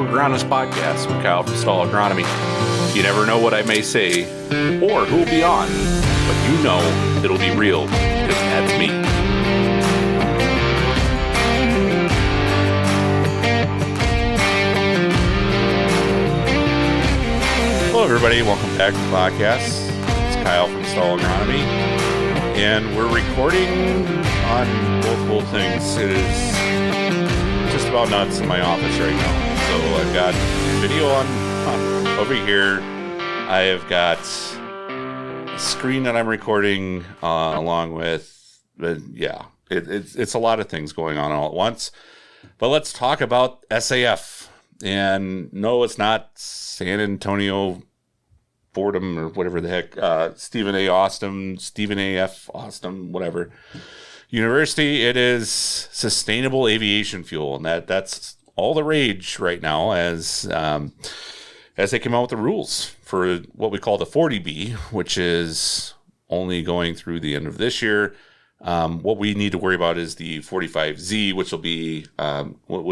Agronomist podcast with Kyle from Stall Agronomy. You never know what I may say or who will be on, but you know it'll be real because that's me. Hello, everybody. Welcome back to the podcast. It's Kyle from Stall Agronomy, and we're recording on multiple things. It is just about nuts in my office right now. So I've got video on over here. I have got a screen that I'm recording along with, it's a lot of things going on all at once. But let's talk about SAF. And no, it's not San Antonio Fordham or whatever the heck, Stephen A. F. Austin, whatever university. It is sustainable aviation fuel, and that's all the rage right now as they came out with the rules for what we call the 40B, which is only going through the end of this year. What we need to worry about is the 45Z, which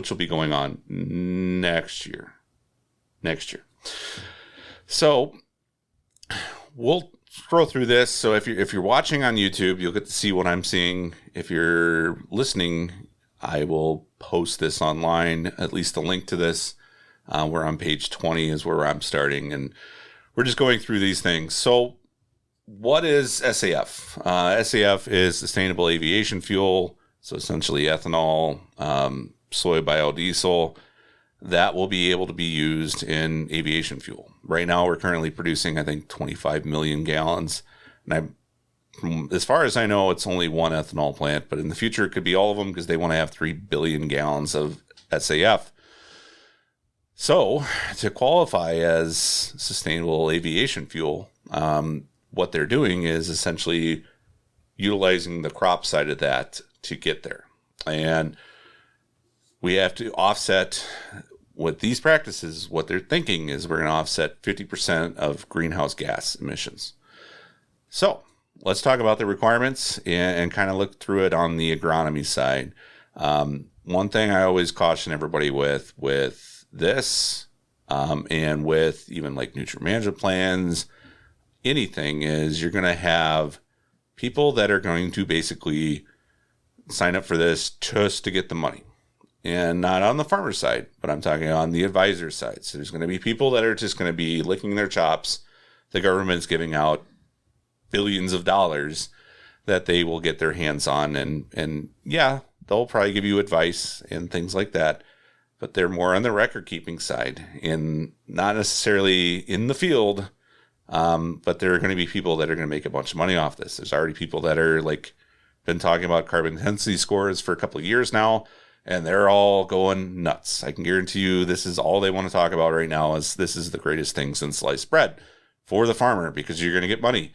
will be going on next year. So we'll scroll through this. So if you're watching on YouTube, you'll get to see what I'm seeing. If you're listening, I will post this online, at least a link to this. We're on page 20 is where I'm starting, and we're just going through these things. So what is SAF? SAF is sustainable aviation fuel. So essentially ethanol, soy biodiesel that will be able to be used in aviation fuel. Right now, we're currently producing, I think, 25 million gallons. And as far as I know, it's only one ethanol plant, but in the future, it could be all of them because they want to have 3 billion gallons of SAF. So to qualify as sustainable aviation fuel, what they're doing is essentially utilizing the crop side of that to get there. And we have to offset with these practices. What they're thinking is we're going to offset 50% of greenhouse gas emissions. So let's talk about the requirements and kind of look through it on the agronomy side. One thing I always caution everybody with this and with even like nutrient management plans, anything, is you're going to have people that are going to basically sign up for this just to get the money. And not on the farmer side, but I'm talking on the advisor side. So there's going to be people that are just going to be licking their chops. The government's giving out billions of dollars that they will get their hands on. And yeah, they'll probably give you advice and things like that. But they're more on the record keeping side and not necessarily in the field. But there are going to be people that are going to make a bunch of money off this. There's already people that are been talking about carbon intensity scores for a couple of years now. And they're all going nuts. I can guarantee you this is all they want to talk about right now is this is the greatest thing since sliced bread for the farmer because you're going to get money.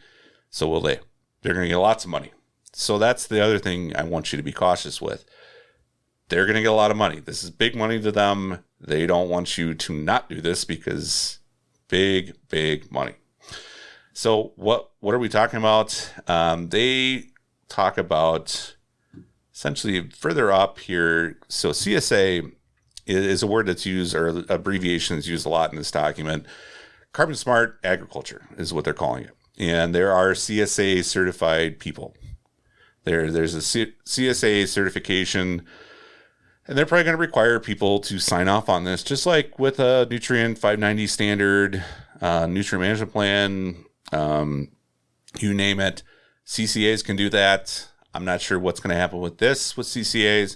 So will they. They're going to get lots of money. So that's the other thing I want you to be cautious with. They're going to get a lot of money. This is big money to them. They don't want you to not do this because big, big money. So what are we talking about? They talk about essentially further up here. So CSA is a word that's used, or abbreviation is used a lot in this document. Carbon smart agriculture is what they're calling it. And there are CSA certified people. There's a CSA certification, and they're probably going to require people to sign off on this, just like with a nutrient 590 standard, nutrient management plan, you name it. CCAs can do that. I'm not sure what's going to happen with this with CCAs,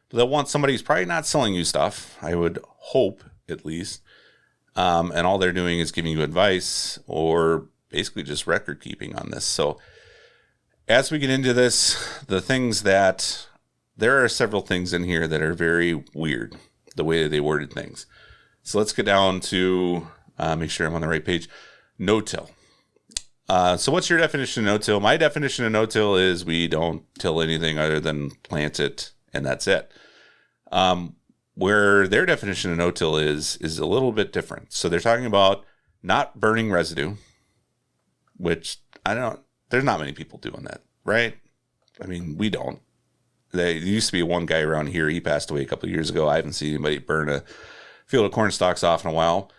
but they'll want somebody who's probably not selling you stuff. I would hope, at least. And all they're doing is giving you advice or basically just record keeping on this. So as we get into this, there are several things in here that are very weird, the way that they worded things. So let's get down to, make sure I'm on the right page, no-till. So what's your definition of no-till? My definition of no-till is we don't till anything other than plant it, and that's it. Where their definition of no-till is a little bit different. So they're talking about not burning residue, which there's not many people doing that, right? I mean, we don't. There used to be one guy around here. He passed away a couple of years ago. I haven't seen anybody burn a field of corn stalks off in a while.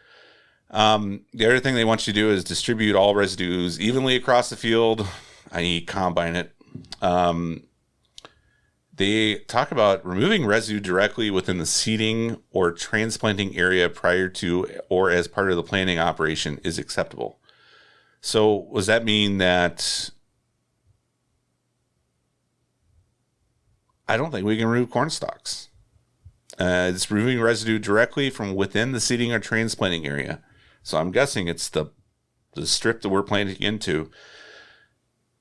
The other thing they want you to do is distribute all residues evenly across the field, i.e. combine it. They talk about removing residue directly within the seeding or transplanting area prior to or as part of the planting operation is acceptable. So does that mean that I don't think we can remove corn stalks? It's removing residue directly from within the seeding or transplanting area. So I'm guessing it's the strip that we're planting into.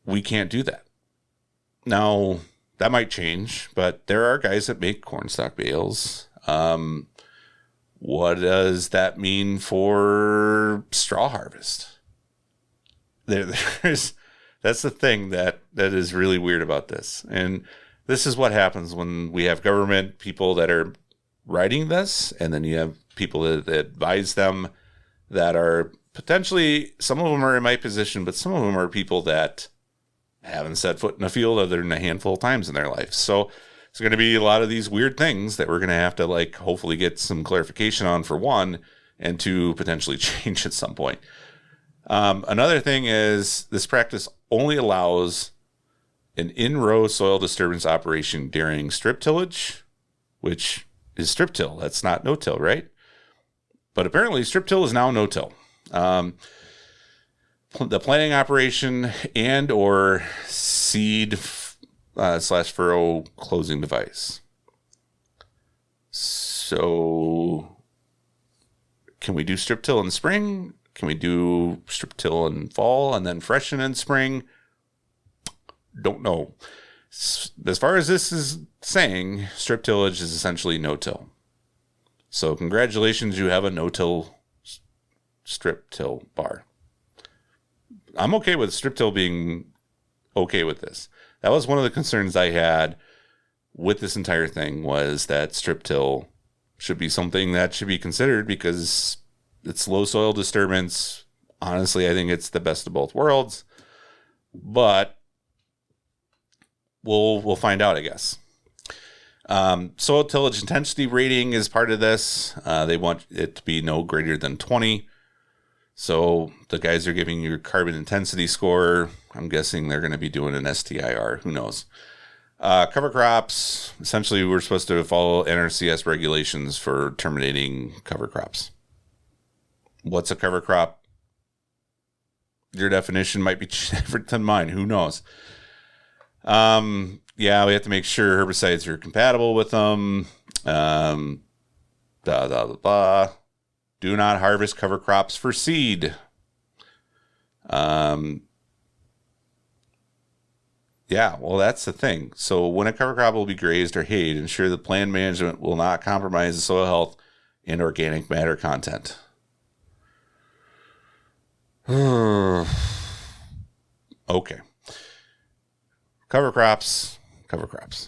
We can't do that. Now, that might change, but there are guys that make corn stalk bales. What does that mean for straw harvest? That's the thing that is really weird about this. And this is what happens when we have government people that are writing this, and then you have people that advise them that are potentially, some of them are in my position, but some of them are people that haven't set foot in a field other than a handful of times in their life. So it's going to be a lot of these weird things that we're going to have to hopefully get some clarification on, for one, and two, potentially change at some point. Another thing is this practice only allows an in-row soil disturbance operation during strip tillage, which is strip till. That's not no-till, right? But apparently strip till is now no-till. The planting operation and or seed / furrow closing device. So can we do strip till in spring? Can we do strip till in fall and then freshen in spring? Don't know. As far as this is saying, strip tillage is essentially no-till. So congratulations, you have a no-till strip till bar. I'm okay with strip till being okay with this. That was one of the concerns I had with this entire thing, was that strip till should be something that should be considered because it's low soil disturbance. Honestly, I think it's the best of both worlds, but we'll find out, I guess. Soil tillage intensity rating is part of this. They want it to be no greater than 20. So the guys are giving you your carbon intensity score. I'm guessing they're going to be doing an STIR. Who knows? Cover crops. Essentially, we're supposed to follow NRCS regulations for terminating cover crops. What's a cover crop? Your definition might be different than mine. Who knows? Yeah, we have to make sure herbicides are compatible with them. Do not harvest cover crops for seed. Yeah, well, that's the thing. So when a cover crop will be grazed or hayed, ensure the plant management will not compromise the soil health and organic matter content. Okay. Cover crops.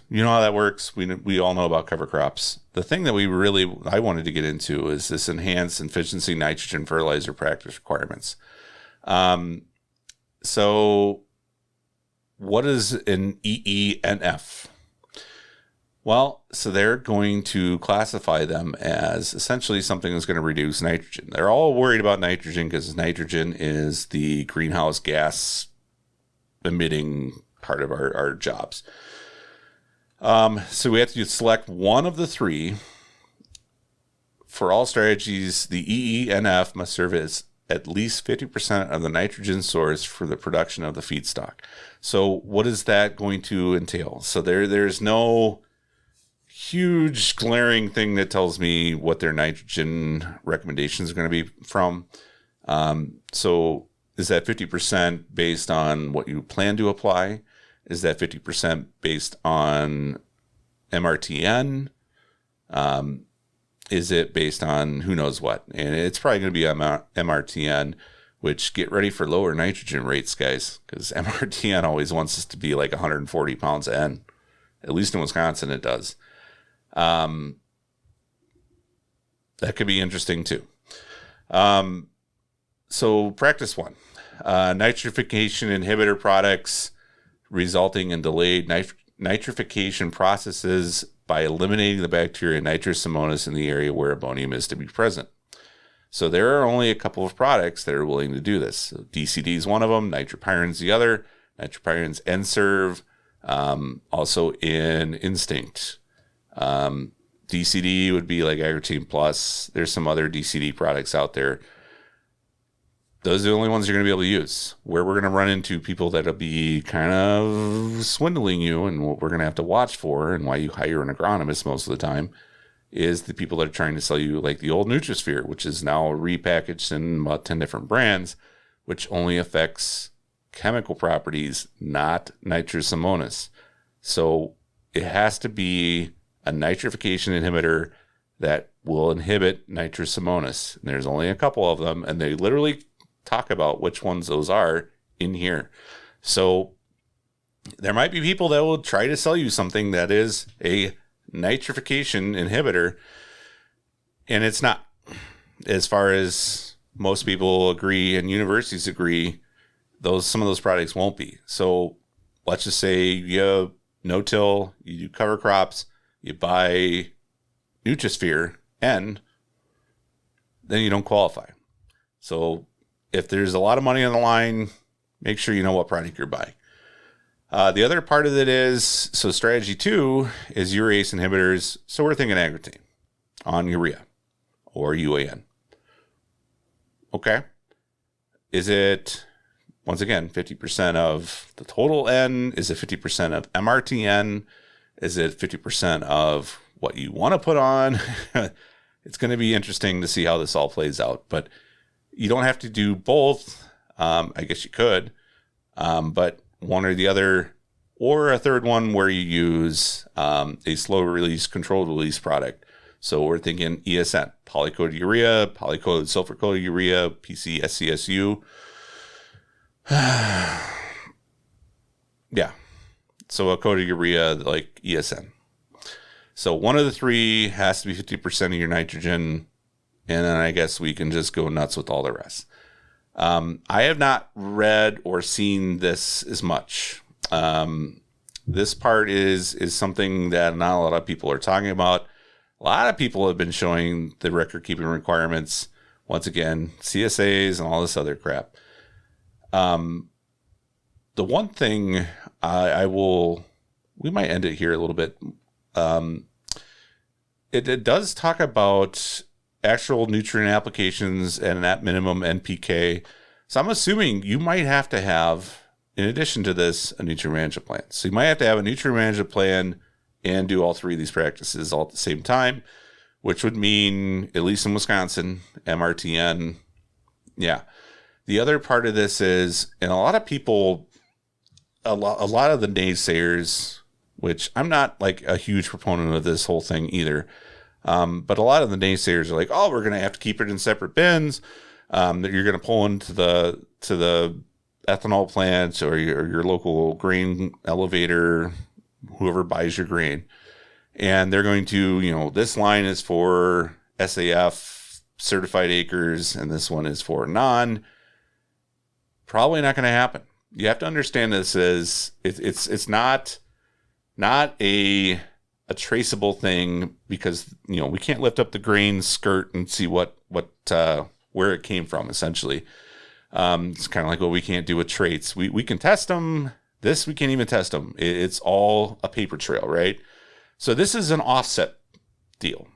You know how that works. We all know about cover crops. The thing that I wanted to get into is this enhanced efficiency nitrogen fertilizer practice requirements. So what is an EENF? Well, so they're going to classify them as essentially something that's going to reduce nitrogen. They're all worried about nitrogen because nitrogen is the greenhouse gas emitting part of our jobs. So we have to select one of the three. For all strategies, the EENF must serve as at least 50% of the nitrogen source for the production of the feedstock. So what is that going to entail? So there's no huge glaring thing that tells me what their nitrogen recommendations are going to be from. So is that 50% based on what you plan to apply? Is that 50% based on MRTN? Is it based on who knows what? And it's probably going to be MRTN, which get ready for lower nitrogen rates, guys, because MRTN always wants us to be like 140 pounds of N. At least in Wisconsin, it does. That could be interesting too. So practice one, nitrification inhibitor products resulting in delayed nitrification processes by eliminating the bacteria Nitrous simonis in the area where ammonium is to be present. So there are only a couple of products that are willing to do this. So DCD is one of them, nitropyrin's the other. Nitropyrin's N-Serve, also in Instinct. DCD would be like Agrotene Plus. There's some other DCD products out there. Those are the only ones you're going to be able to use. Where we're going to run into people that'll be kind of swindling you, and what we're going to have to watch for, and why you hire an agronomist most of the time, is the people that are trying to sell you like the old Nutrisphere, which is now repackaged in about 10 different brands, which only affects chemical properties, not Nitrous simonis. So it has to be a nitrification inhibitor that will inhibit Nitrous simonis. And there's only a couple of them, and they literally talk about which ones those are in here. So there might be people that will try to sell you something that is a nitrification inhibitor, and it's not. As far as most people agree and universities agree, some of those products won't be. So let's just say you no-till, you do cover crops, you buy Nutrisphere N, then you don't qualify. So if there's a lot of money on the line, make sure you know what product you're buying. The other part of it is, so strategy 2 is urease inhibitors. So we're thinking Agrotene on urea or UAN. Okay. Is it, once again, 50% of the total N? Is it 50% of MRTN? Is it 50% of what you want to put on? It's going to be interesting to see how this all plays out, but you don't have to do both. I guess you could, but one or the other, or a third one where you use a slow release, controlled release product. So we're thinking ESN, polycoated urea, polycoated sulfur coated urea, PCSCSU. Yeah. So a coated urea like ESN. So one of the three has to be 50% of your nitrogen, and then I guess we can just go nuts with all the rest. I have not read or seen this as much. This part is something that not a lot of people are talking about. A lot of people have been showing the record keeping requirements. Once again, CSAs and all this other crap. The one thing we might end it here a little bit. It does talk about actual nutrient applications and at minimum NPK. So I'm assuming you might have to have, in addition to this, a nutrient management plan. So you might have to have a nutrient management plan and do all three of these practices all at the same time, which would mean, at least in Wisconsin, MRTN. Yeah. The other part of this is, and a lot of people, a lot of the naysayers, which I'm not like a huge proponent of this whole thing either, but a lot of the naysayers are like, oh, we're going to have to keep it in separate bins, that you're going to pull into the ethanol plants or your local grain elevator, whoever buys your grain. And they're going to, this line is for SAF certified acres, and this one is for non. Probably not going to happen. You have to understand this is it's not a traceable thing, because we can't lift up the grain skirt and see what where it came from. Essentially, it's kind of like what we can't do with traits. We can test them. This we can't even test them. It's all a paper trail, right? So this is an offset deal.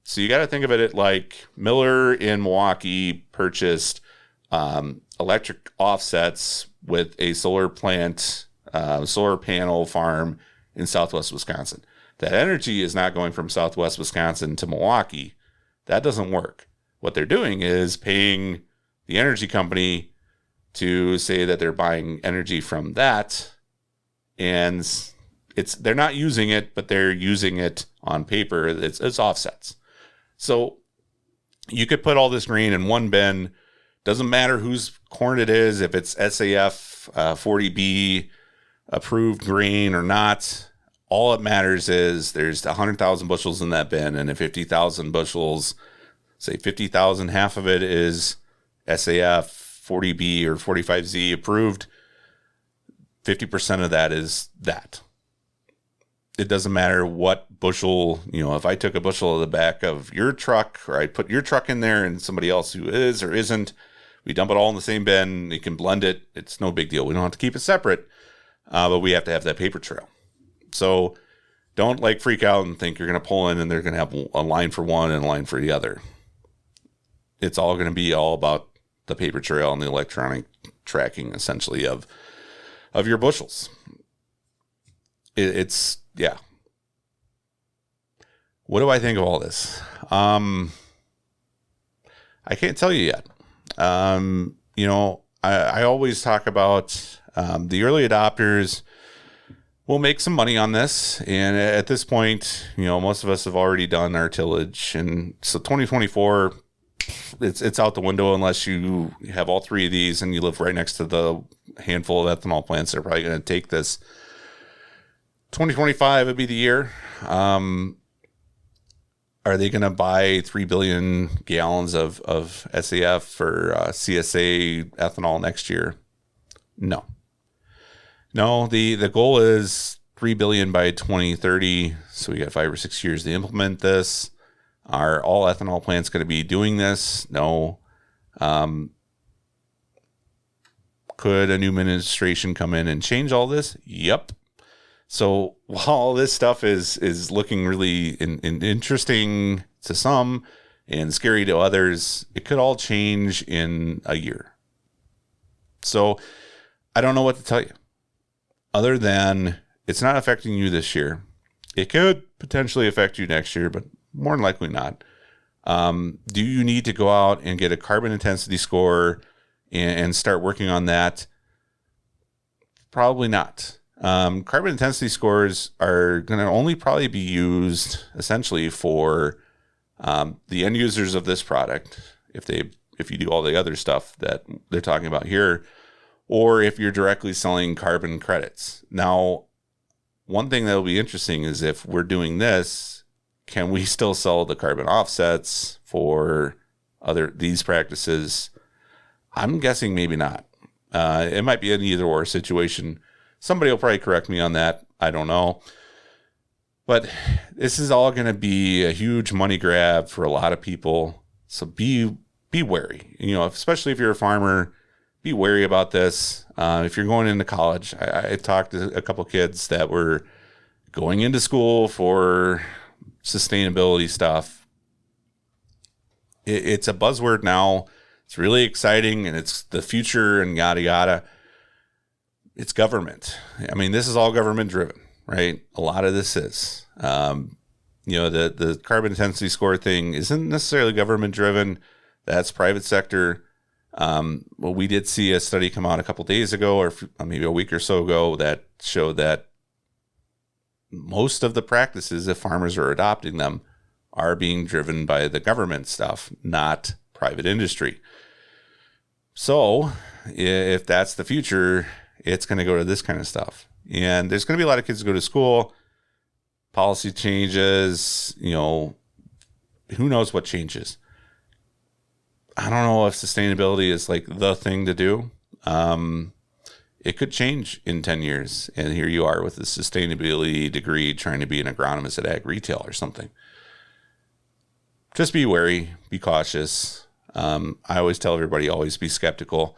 So you got to think of it like Miller in Milwaukee purchased electric offsets with a solar plant, solar panel farm in Southwest Wisconsin. That energy is not going from Southwest Wisconsin to Milwaukee. That doesn't work. What they're doing is paying the energy company to say that they're buying energy from that, and they're not using it, but they're using it on paper. It's offsets. So you could put all this grain in one bin. Doesn't matter whose corn it is, if it's SAF 40B approved grain or not. All it matters is there's 100,000 bushels in that bin, and if 50,000 bushels, say 50,000, half of it is SAF 40B or 45Z approved, 50% of that is that. it doesn't matter what bushel, if I took a bushel of the back of your truck, or I put your truck in there and somebody else who is or isn't, we dump it all in the same bin, you can blend it. It's no big deal. We don't have to keep it separate, but we have to have that paper trail. So don't freak out and think you're going to pull in and they're going to have a line for one and a line for the other. It's all going to be all about the paper trail and the electronic tracking, essentially, of your bushels. It's What do I think of all this? I can't tell you yet. I always talk about the early adopters will make some money on this. And at this point, most of us have already done our tillage. And so 2024, it's out the window unless you have all three of these and you live right next to the handful of ethanol plants that are probably going to take this. 2025 would be the year. Are they going to buy 3 billion gallons of SAF or CSA ethanol next year? No. The goal is 3 billion by 2030. So we got 5 or 6 years to implement this. Are all ethanol plants going to be doing this? No. Could a new administration come in and change all this? Yep. So while all this stuff is looking really interesting to some and scary to others, it could all change in a year. So I don't know what to tell you other than it's not affecting you this year. It could potentially affect you next year, but more than likely not. Do you need to go out and get a carbon intensity score and start working on that? Probably not. Carbon intensity scores are going to only probably be used essentially for the end users of this product, if you do all the other stuff that they're talking about here, or if you're directly selling carbon credits. Now, one thing that will be interesting is if we're doing this, can we still sell the carbon offsets for these practices? I'm guessing maybe not. It might be an either or situation. Somebody will probably correct me on that. I don't know. But this is all going to be a huge money grab for a lot of people. So be wary. Especially if you're a farmer, be wary about this. If you're going into college, I talked to a couple kids that were going into school for sustainability stuff. It's a buzzword now. It's really exciting and it's the future and yada yada. It's government. I mean, this is all government driven, right? A lot of this is. The carbon intensity score thing isn't necessarily government driven. That's private sector. Well, we did see a study come out a couple days ago, or maybe a week or so ago, that showed that most of the practices, if farmers are adopting them, are being driven by the government stuff, not private industry. So if that's the future, it's going to go to this kind of stuff. And there's going to be a lot of kids who go to school, policy changes, who knows what changes. I don't know if sustainability is the thing to do. It could change in 10 years. And here you are with a sustainability degree trying to be an agronomist at ag retail or something. Just be wary, be cautious. I always tell everybody, always be skeptical.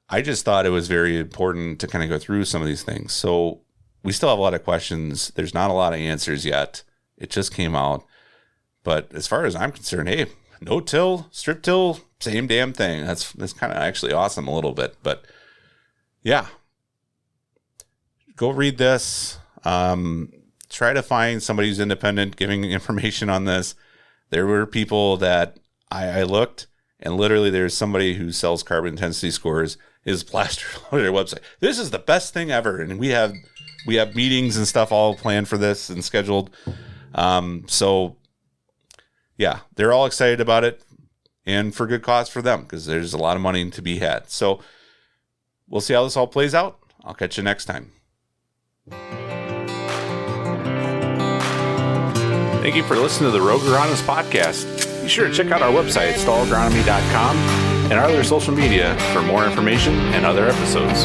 I just thought it was very important to kind of go through some of these things. So we still have a lot of questions. There's not a lot of answers yet. It just came out. But as far as I'm concerned, hey, no till, strip till, same damn thing. That's kind of actually awesome a little bit. But yeah, go read this. Try to find somebody who's independent giving information on this. There were people that I looked, and literally there's somebody who sells carbon intensity scores is plastered on their website. This is the best thing ever. And we have meetings and stuff all planned for this and scheduled. So yeah, they're all excited about it, and for good cause for them, because there's a lot of money to be had. So we'll see how this all plays out. I'll catch you next time. Thank you for listening to the Rogue Agronomist podcast. Be sure to check out our website, stallagronomy.com, and our other social media for more information and other episodes.